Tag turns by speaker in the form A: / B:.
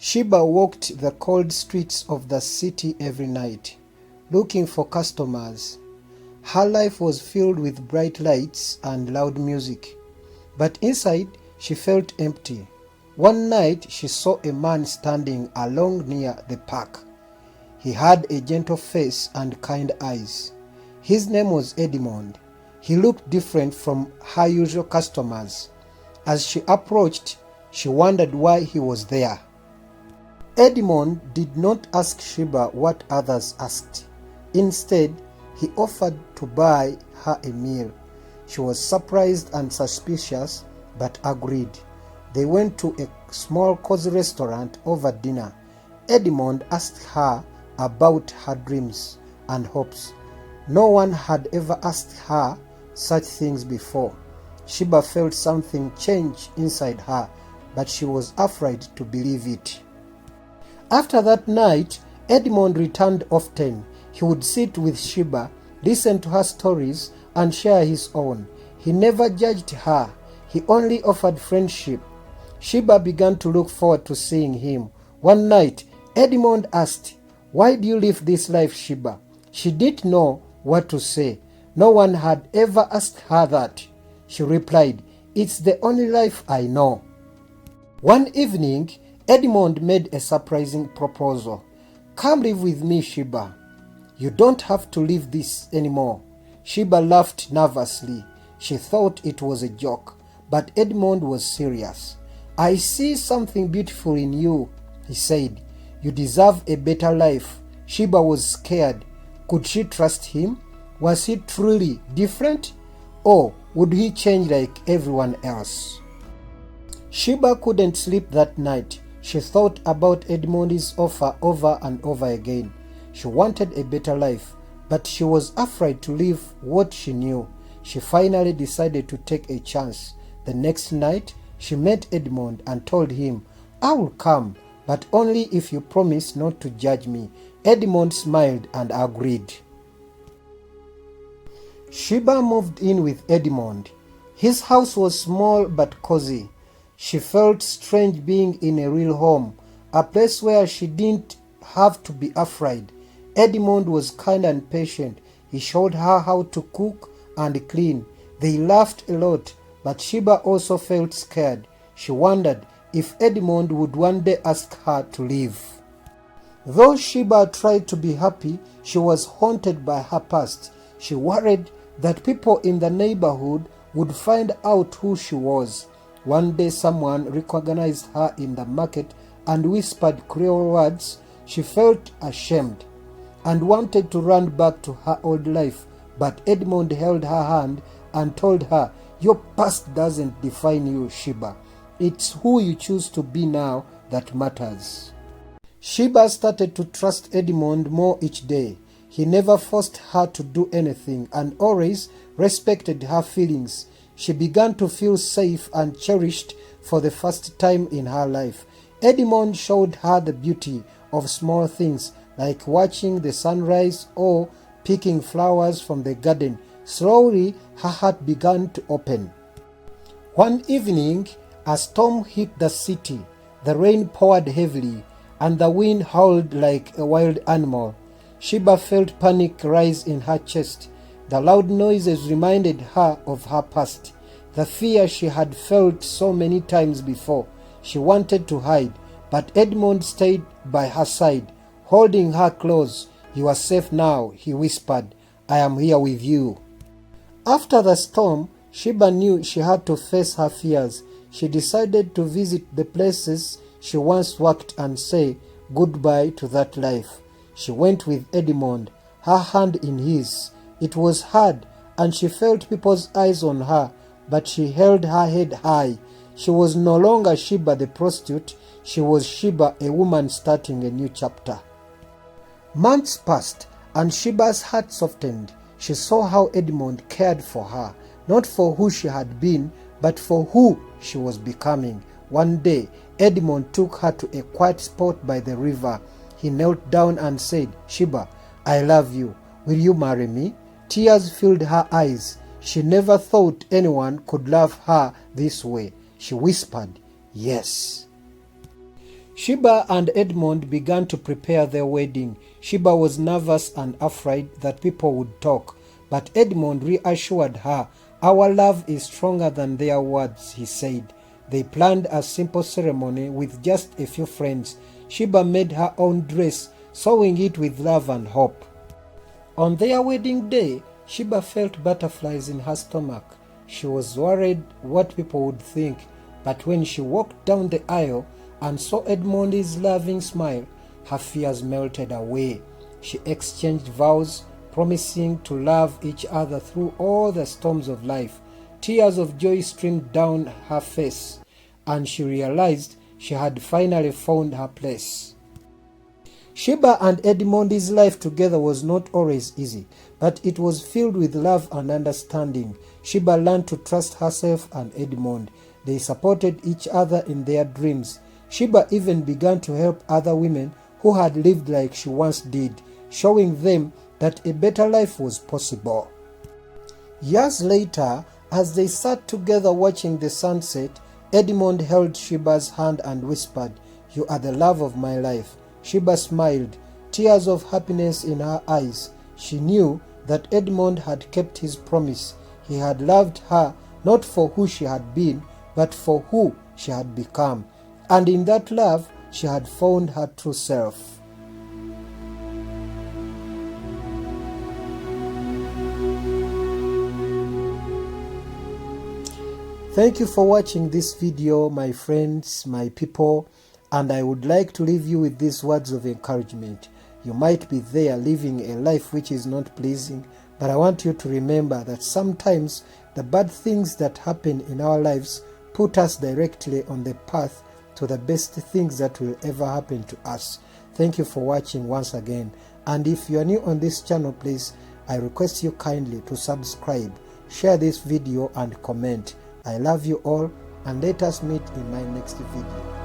A: Sheba walked the cold streets of the city every night, looking for customers. Her life was filled with bright lights and loud music, but inside she felt empty. One night she saw a man standing alone near the park. He had a gentle face and kind eyes. His name was Edmond. He looked different from her usual customers. As she approached, she wondered why he was there. Edmond did not ask Sheba what others asked. Instead, he offered to buy her a meal. She was surprised and suspicious, but agreed. They went to a small cozy restaurant over dinner. Edmond asked her about her dreams and hopes. No one had ever asked her such things before. Sheba felt something change inside her, but she was afraid to believe it. After that night, Edmond returned often. He would sit with Sheba, listen to her stories, and share his own. He never judged her. He only offered friendship. Sheba began to look forward to seeing him. One night, Edmond asked, "Why do you live this life, Sheba?" She didn't know what to say. No one had ever asked her that. She replied, "It's the only life I know." One evening, Edmond made a surprising proposal. "Come live with me, Sheba. You don't have to live this anymore." Sheba laughed nervously. She thought it was a joke, but Edmond was serious. "I see something beautiful in you," he said. "You deserve a better life." Sheba was scared. Could she trust him? Was he truly different? Or would he change like everyone else? Sheba couldn't sleep that night. She thought about Edmond's offer over and over again. She wanted a better life, but she was afraid to leave what she knew. She finally decided to take a chance. The next night, she met Edmond and told him, "I will come, but only if you promise not to judge me." Edmond smiled and agreed. Sheba moved in with Edmond. His house was small but cozy. She felt strange being in a real home, a place where she didn't have to be afraid. Edmond was kind and patient. He showed her how to cook and clean. They laughed a lot, but Sheba also felt scared. She wondered if Edmond would one day ask her to leave. Though Sheba tried to be happy, she was haunted by her past. She worried that people in the neighborhood would find out who she was. One day someone recognized her in the market and whispered cruel words. She felt ashamed and wanted to run back to her old life, but Edmond held her hand and told her, "Your past doesn't define you, Sheba. It's who you choose to be now that matters." Sheba started to trust Edmond more each day. He never forced her to do anything and always respected her feelings. She began to feel safe and cherished for the first time in her life. Edmond showed her the beauty of small things like watching the sunrise or picking flowers from the garden. Slowly, her heart began to open. One evening, a storm hit the city. The rain poured heavily, and the wind howled like a wild animal. Sheba felt panic rise in her chest. The loud noises reminded her of her past, the fear she had felt so many times before. She wanted to hide, but Edmond stayed by her side, holding her close. "You are safe now," he whispered. "I am here with you." After the storm, Sheba knew she had to face her fears. She decided to visit the places she once worked and say goodbye to that life. She went with Edmond, her hand in his. It was hard, and she felt people's eyes on her, but she held her head high. She was no longer Sheba the prostitute. She was Sheba, a woman starting a new chapter. Months passed, and Sheba's heart softened. She saw how Edmond cared for her, not for who she had been, but for who she was becoming. One day, Edmond took her to a quiet spot by the river. He knelt down and said, "Sheba, I love you. Will you marry me?" Tears filled her eyes. She never thought anyone could love her this way. She whispered, "Yes." Sheba and Edmond began to prepare their wedding. Sheba was nervous and afraid that people would talk, but Edmond reassured her. "Our love is stronger than their words," he said. They planned a simple ceremony with just a few friends. Sheba made her own dress, sewing it with love and hope. On their wedding day, Sheba felt butterflies in her stomach. She was worried what people would think, but when she walked down the aisle and saw Edmond's loving smile, her fears melted away. She exchanged vows, promising to love each other through all the storms of life. Tears of joy streamed down her face, and she realized she had finally found her place. Sheba and Edmond's life together was not always easy, but it was filled with love and understanding. Sheba learned to trust herself and Edmond. They supported each other in their dreams. Sheba even began to help other women who had lived like she once did, showing them that a better life was possible. Years later, as they sat together watching the sunset, Edmond held Sheba's hand and whispered, "You are the love of my life." Sheba smiled, tears of happiness in her eyes. She knew that Edmond had kept his promise. He had loved her not for who she had been, but for who she had become. And in that love, she had found her true self. Thank you for watching this video, my friends, my people, and I would like to leave you with these words of encouragement. You might be there living a life which is not pleasing, but I want you to remember that sometimes the bad things that happen in our lives put us directly on the path to the best things that will ever happen to us. Thank you for watching once again, and if you are new on this channel, please, I request you kindly to subscribe, share this video and comment. I love you all, and let us meet in my next video.